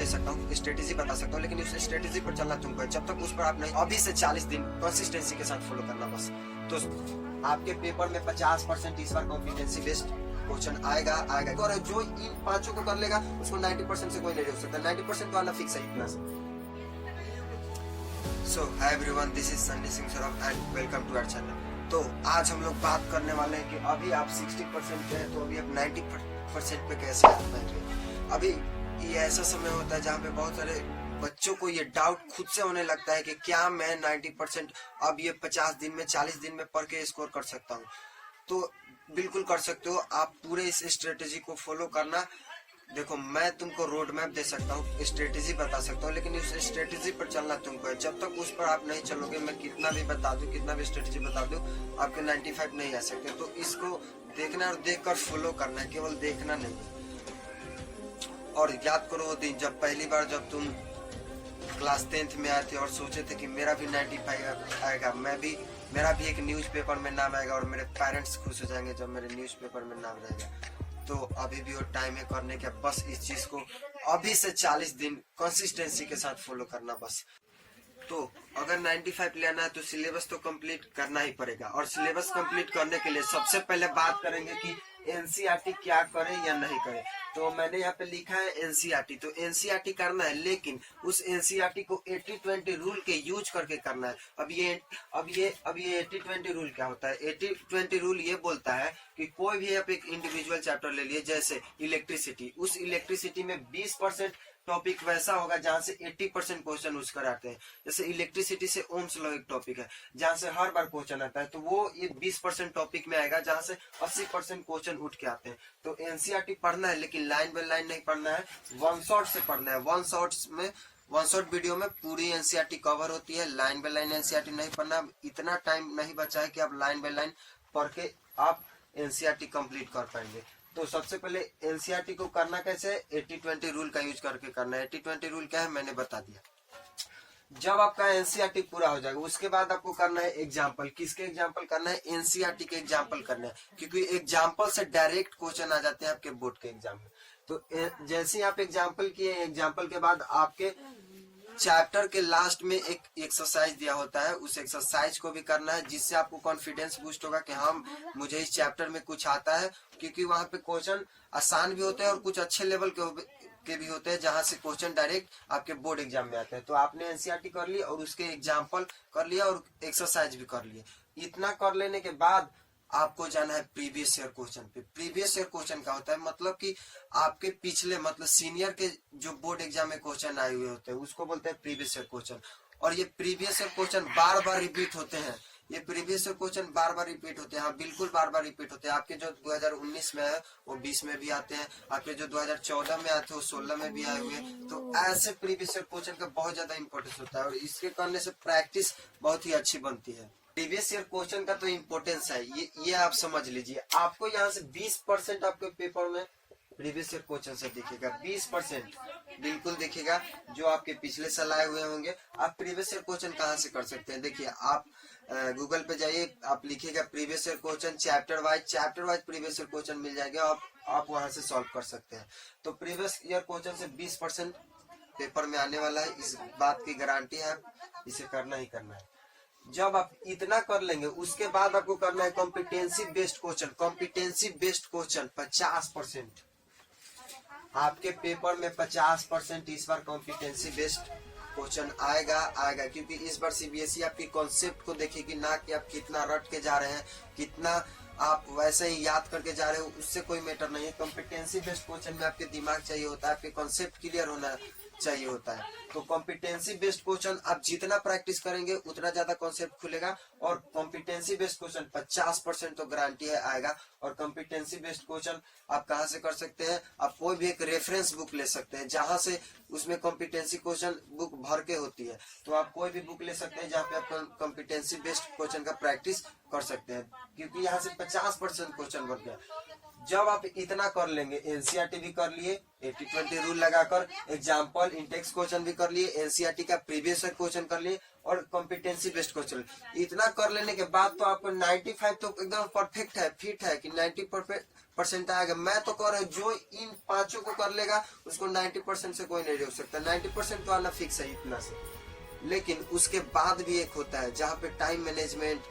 सकता हूँ, स्ट्रेटेजी बता सकता हूँ, लेकिन उस स्ट्रेटेजी पर चलना तुमको है। जब तक उस पर आप नहीं, अभी से 40 दिन कंसिस्टेंसी के साथ फॉलो करना बस। तो आपके पेपर में 50% इस बार कॉम्पिटेंसी बेस्ड क्वेश्चन आएगा। और जो इन 5 को कर लेगा उसको 90% से कोई नहीं रोक सकता। 90% वाला फिक्स है इतना से। So hi everyone, this is Sunny Singh Saurabh and welcome to our channel. तो आज हम लोग बात करने वाले हैं कि अभी आप 60% पे हैं तो अभी आप 90% पे कैसे आ पाएंगे। अभी ये ऐसा समय होता है जहाँ पे बहुत सारे बच्चों को ये डाउट खुद से होने लगता है कि क्या मैं 90% अब ये 50 दिन में 40 दिन में पढ़ के स्कोर कर सकता हूँ। तो बिल्कुल कर सकते हो आप। पूरे इस स्ट्रेटेजी को फॉलो करना। देखो, मैं तुमको रोड मैप दे सकता हूँ, स्ट्रेटेजी बता सकता हूँ, लेकिन उस स्ट्रेटेजी पर चलना तुमको है। जब तक उस पर आप नहीं चलोगे, मैं कितना भी बता दूं, कितना भी स्ट्रेटेजी बता दूं, आपके 95 नहीं आ सकते। तो इसको देखना और देखकर फॉलो करना है, केवल देखना नहीं। और याद करो वो दिन जब पहली बार जब तुम क्लास 10th में आए थे और सोचे थे कि मेरा भी 95 आएगा, मेरा भी एक न्यूज़पेपर में नाम आएगा और मेरे पेरेंट्स खुश हो जाएंगे जब मेरे न्यूज़पेपर में नाम रहेगा। तो अभी भी वो टाइम है करने के। बस इस चीज को अभी से 40 दिन कंसिस्टेंसी के साथ फॉलो करना बस। तो अगर 95 लेना है तो सिलेबस तो कंप्लीट करना ही पड़ेगा। और सिलेबस कंप्लीट करने के लिए सबसे पहले बात करेंगे कि एनसीईआरटी क्या करे या नहीं करे। तो मैंने यहाँ पे लिखा है एनसीईआरटी। तो एनसीईआरटी करना है, लेकिन उस एनसीईआरटी को 80-20 रूल के यूज करके करना है। अब ये 80-20 रूल क्या होता है? 80-20 रूल ये बोलता है कि कोई भी आप एक इंडिविजुअल चैप्टर ले लिए, जैसे इलेक्ट्रिसिटी। उस इलेक्ट्रिसिटी में 20% टॉपिक वैसा होगा जहां से 80% क्वेश्चन उस कर आते हैं। जैसे इलेक्ट्रिसिटी से ओम्स लॉ एक टॉपिक है जहां से हर बार क्वेश्चन आता है, तो वो ये 20% टॉपिक में आएगा जहां से 80% क्वेश्चन उठ के आते हैं। तो एनसीईआरटी पढ़ना है, लेकिन लाइन बाय लाइन नहीं पढ़ना है, वन शॉट से पढ़ना है। वन शॉट वीडियो में पूरी एनसीईआरटी कवर होती है। लाइन बाय लाइन एनसीईआरटी नहीं पढ़ना। इतना टाइम नहीं बचा है कि आप लाइन बाय लाइन पढ़ के आप एनसीईआरटी कंप्लीट कर पाएंगे। तो सबसे पहले एनसीईआरटी को करना कैसे? 80-20 रूल का यूज करके करना है। 80-20 रूल क्या है मैंने बता दिया। जब आपका एनसीईआरटी पूरा हो जाएगा उसके बाद आपको करना है एग्जाम्पल। किसके एग्जाम्पल करना है? एनसीईआरटी के एग्जाम्पल करना है, क्योंकि एग्जाम्पल से डायरेक्ट क्वेश्चन आ जाते हैं आपके बोर्ड के एग्जाम में। तो जैसे ही आप एग्जाम्पल किए, एग्जाम्पल के बाद आपके चैप्टर के लास्ट में एक एक्सरसाइज दिया होता है, उस एक्सरसाइज को भी करना है, जिससे आपको कॉन्फिडेंस बूस्ट होगा कि हाँ मुझे इस चैप्टर में कुछ आता है। क्योंकि वहाँ पे क्वेश्चन आसान भी होते हैं और कुछ अच्छे लेवल के भी होते हैं जहाँ से क्वेश्चन डायरेक्ट आपके बोर्ड एग्जाम में आते हैं। तो आपने एनसीईआरटी कर ली और उसके एग्जाम्पल कर लिया और एक्सरसाइज भी कर लिए। इतना कर लेने के बाद आपको जाना है प्रीवियस ईयर क्वेश्चन पे। प्रीवियस ईयर क्वेश्चन क्या होता है? मतलब कि आपके पिछले, मतलब सीनियर के जो बोर्ड एग्जाम में क्वेश्चन आए हुए होते हैं उसको बोलते हैं प्रीवियस ईयर क्वेश्चन। और ये प्रीवियस ईयर क्वेश्चन बार बार रिपीट होते हैं। ये प्रीवियस ईयर क्वेश्चन बार बार रिपीट होते हैं। हाँ, बिल्कुल बार बार रिपीट होते हैं। आपके जो 2019 में है वो 20 में भी आते हैं। आपके जो 2014 में आते हैं वो 16 में भी आए हुए। तो ऐसे प्रीवियस ईयर क्वेश्चन का बहुत ज्यादा इंपॉर्टेंस होता है और इसके करने से प्रैक्टिस बहुत ही अच्छी बनती है। प्रीवियस ईयर क्वेश्चन का तो इम्पोर्टेंस है, ये आप समझ लीजिए। आपको यहाँ से 20% आपके पेपर में प्रीवियस ईयर क्वेश्चन से दिखेगा। 20% बिल्कुल दिखेगा जो आपके पिछले साल आए हुए होंगे। आप प्रीवियस ईयर क्वेश्चन कहाँ से कर सकते हैं? देखिए, आप गूगल पे जाइए, आप लिखिएगा previous year question chapter wise previous year question मिल जाएगा। आप वहां से सॉल्व कर सकते हैं। तो प्रीवियस ईयर क्वेश्चन से 20% पेपर में आने वाला है, इस बात की गारंटी है। इसे करना ही करना है। जब आप इतना कर लेंगे उसके बाद आपको करना है competency based question. Competency based question 50%। आपके पेपर में 50% इस बार कॉम्पिटेंसी बेस्ड क्वेश्चन आएगा। क्योंकि इस बार सीबीएसई आपकी कॉन्सेप्ट को देखेगी, ना कि आप कितना रट के जा रहे हैं, कितना आप वैसे ही याद करके जा रहे हो, उससे कोई मैटर नहीं है। कॉम्पिटेंसी बेस्ड क्वेश्चन में आपके दिमाग चाहिए होता है, आपके कॉन्सेप्ट क्लियर होना चाहिए होता है। तो कॉम्पिटेंसी बेस्ड क्वेश्चन आप जितना प्रैक्टिस करेंगे उतना ज्यादा कॉन्सेप्ट खुलेगा। और कॉम्पिटेंसी बेस्ड क्वेश्चन 50% तो गारंटी है आएगा। और कॉम्पिटेंसी बेस्ड क्वेश्चन आप कहाँ से कर सकते हैं? आप कोई भी एक रेफरेंस बुक ले सकते हैं जहां से उसमें कॉम्पिटेंसी क्वेश्चन बुक भर के होती है। तो आप कोई भी बुक ले सकते हैं जहाँ पे आप कॉम्पिटेंसी बेस्ड क्वेश्चन का प्रैक्टिस कर सकते हैं, क्योंकि यहाँ से 50% क्वेश्चन बन गया। जब आप इतना कर लेंगे, एनसीईआरटी भी कर लिए, 80-20 रूल लगाकर एग्जाम्पल इंटेक्स क्वेश्चन भी कर लिए, एनसीईआरटी का प्रीवियस ईयर क्वेश्चन कर लिए और कॉम्पिटेंसी बेस्ड क्वेश्चन, इतना कर लेने के बाद तो आपको 95 तो एकदम परफेक्ट है, फिट है कि 90% आएगा। मैं तो कह रहा हूँ जो इन पांचों को कर लेगा उसको 90% से कोई नहीं रोक सकता। 90% तो आना फिक्स है इतना से। लेकिन उसके बाद भी एक होता है जहाँ पे टाइम मैनेजमेंट,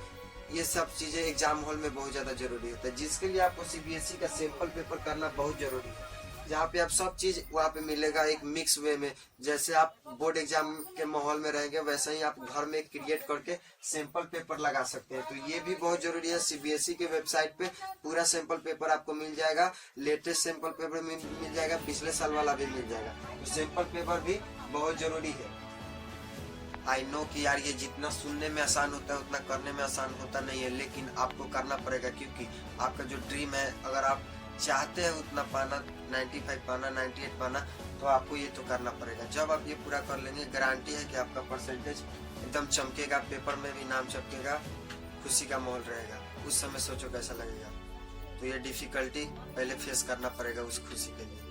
ये सब चीजें एग्जाम हॉल में बहुत ज्यादा जरूरी होता है, जिसके लिए आपको सीबीएसई का सैंपल पेपर करना बहुत जरूरी है, जहाँ पे आप सब चीज वहाँ पे मिलेगा एक मिक्स वे में। जैसे आप बोर्ड एग्जाम के माहौल में रहेंगे वैसे ही आप घर में क्रिएट करके सैंपल पेपर लगा सकते हैं। तो ये भी बहुत जरूरी है। सीबीएसई के वेबसाइट पे पूरा सैंपल पेपर आपको मिल जाएगा, लेटेस्ट सैंपल पेपर मिल जाएगा, पिछले साल वाला भी मिल जाएगा। तो सैंपल पेपर भी बहुत जरूरी है। आई नो कि यार ये जितना सुनने में आसान होता है उतना करने में आसान होता नहीं है, लेकिन आपको करना पड़ेगा, क्योंकि आपका जो ड्रीम है, अगर आप चाहते हैं उतना पाना, 95 पाना, 98 पाना, तो आपको ये तो करना पड़ेगा। जब आप ये पूरा कर लेंगे, गारंटी है कि आपका परसेंटेज एकदम चमकेगा, पेपर में भी नाम चमकेगा, खुशी का माहौल रहेगा। उस समय सोचो कैसा लगेगा। तो ये डिफिकल्टी पहले फेस करना पड़ेगा उस खुशी के लिए।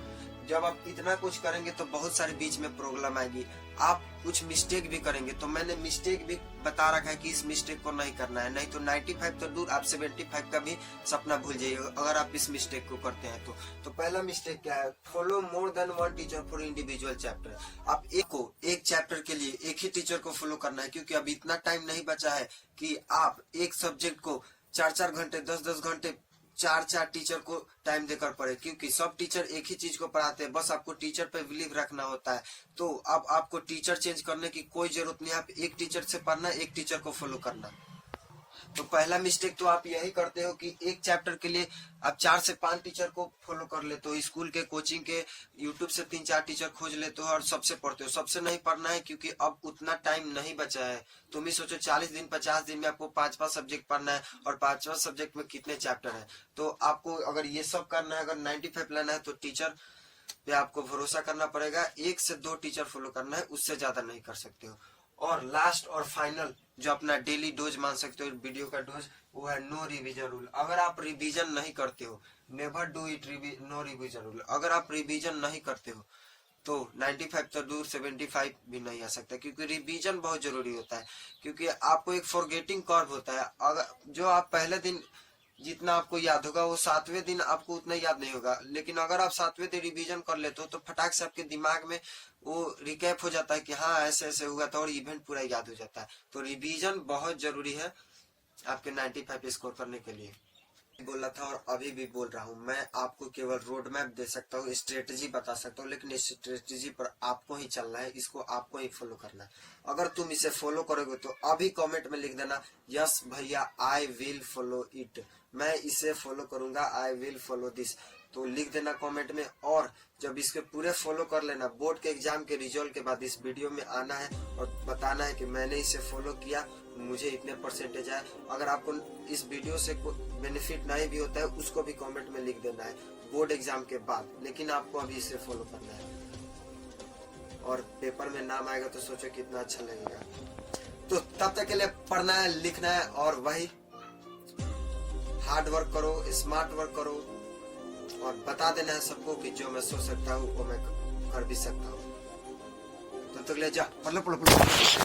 जब आप इतना कुछ करेंगे तो बहुत सारे बीच में प्रॉब्लम आएगी, आप कुछ मिस्टेक भी करेंगे। तो मैंने मिस्टेक भी बता रखा है कि इस मिस्टेक को नहीं करना है, नहीं तो 95 तो दूर, आप 75 का भी सपना भूल जाइए अगर आप इस मिस्टेक को करते हैं तो पहला मिस्टेक क्या है? Follow more than one teacher for individual chapter. आप एक चैप्टर के लिए एक ही टीचर को फॉलो करना है, क्योंकि अब इतना टाइम नहीं बचा है कि आप एक सब्जेक्ट को 4-4 घंटे, 10-10 घंटे 4-4 टीचर को टाइम देकर पढ़े, क्योंकि सब टीचर एक ही चीज को पढ़ाते हैं। बस आपको टीचर पे बिलीव रखना होता है। तो अब आपको टीचर चेंज करने की कोई जरूरत नहीं है। आप एक टीचर से पढ़ना, एक टीचर को फॉलो करना। तो पहला मिस्टेक तो आप यही करते हो कि एक चैप्टर के लिए आप 4 से 5 टीचर को फॉलो कर लेते हो। स्कूल के, कोचिंग के, यूट्यूब से 3-4 टीचर खोज लेते हो और सबसे पढ़ते हो। सबसे नहीं पढ़ना है, क्योंकि अब उतना टाइम नहीं बचा है। तुम ही सोचो 40 दिन, 50 दिन में आपको 5-5 सब्जेक्ट पढ़ना है, और 5-5 सब्जेक्ट में कितने चैप्टर है। तो आपको अगर ये सब करना है, अगर 95 लाना है, तो टीचर पे आपको भरोसा करना पड़ेगा। 1 से 2 टीचर फॉलो करना है, उससे ज्यादा नहीं कर सकते हो। और लास्ट और फाइनल जो अपना डेली डोज मान सकते हो, वीडियो का डोज, वो है नो रिवीजन रूल। अगर आप रिवीजन नहीं करते हो, never do it no revision rule. अगर आप रिवीजन नहीं करते हो तो 95 तो दूर, 75 भी नहीं आ सकता, क्योंकि रिवीजन बहुत जरूरी होता है। क्योंकि आपको एक फॉरगेटिंग कर्व होता है। अगर जो आप पहले दिन जितना आपको याद होगा, वो 7वें दिन आपको उतना याद नहीं होगा। लेकिन अगर आप 7वें दिन रिवीजन कर लेते हो तो फटाक से आपके दिमाग में वो रिकैप हो जाता है कि हाँ ऐसे ऐसे हुआ था, और इवेंट पूरा याद हो जाता है। तो रिवीजन बहुत जरूरी है आपके 95 स्कोर करने के लिए। बोला था और अभी भी बोल रहा हूँ, मैं आपको केवल रोड मैप दे सकता हूँ, स्ट्रेटेजी बता सकता हूँ, लेकिन इस स्ट्रेटेजी पर आपको ही चलना है, इसको आपको ही फॉलो करना है। अगर तुम इसे फॉलो करोगे तो अभी कमेंट में लिख देना, यस भैया आई विल फॉलो इट, मैं इसे फॉलो करूंगा, आई विल फॉलो दिस। तो लिख देना कमेंट में। और जब इसके पूरे फॉलो कर लेना, बोर्ड के एग्जाम के रिजल्ट के बाद इस वीडियो में आना है और बताना है कि मैंने इसे फॉलो किया, मुझे इतने परसेंटेज आए। अगर आपको इस वीडियो से कोई बेनिफिट नहीं भी होता है, उसको भी कमेंट में लिख देना है बोर्ड एग्जाम के बाद, लेकिन आपको अभी इसे फॉलो करना है। और पेपर में नाम आएगा तो सोचो कितना अच्छा लगेगा। तो तब तक के लिए पढ़ना है, लिखना है, और वही हार्ड वर्क करो, स्मार्ट वर्क करो, और बता देना है सबको कि जो मैं सोच सकता हूँ वो मैं कर भी सकता हूँ। तो तक ले जा, पढ़ लो।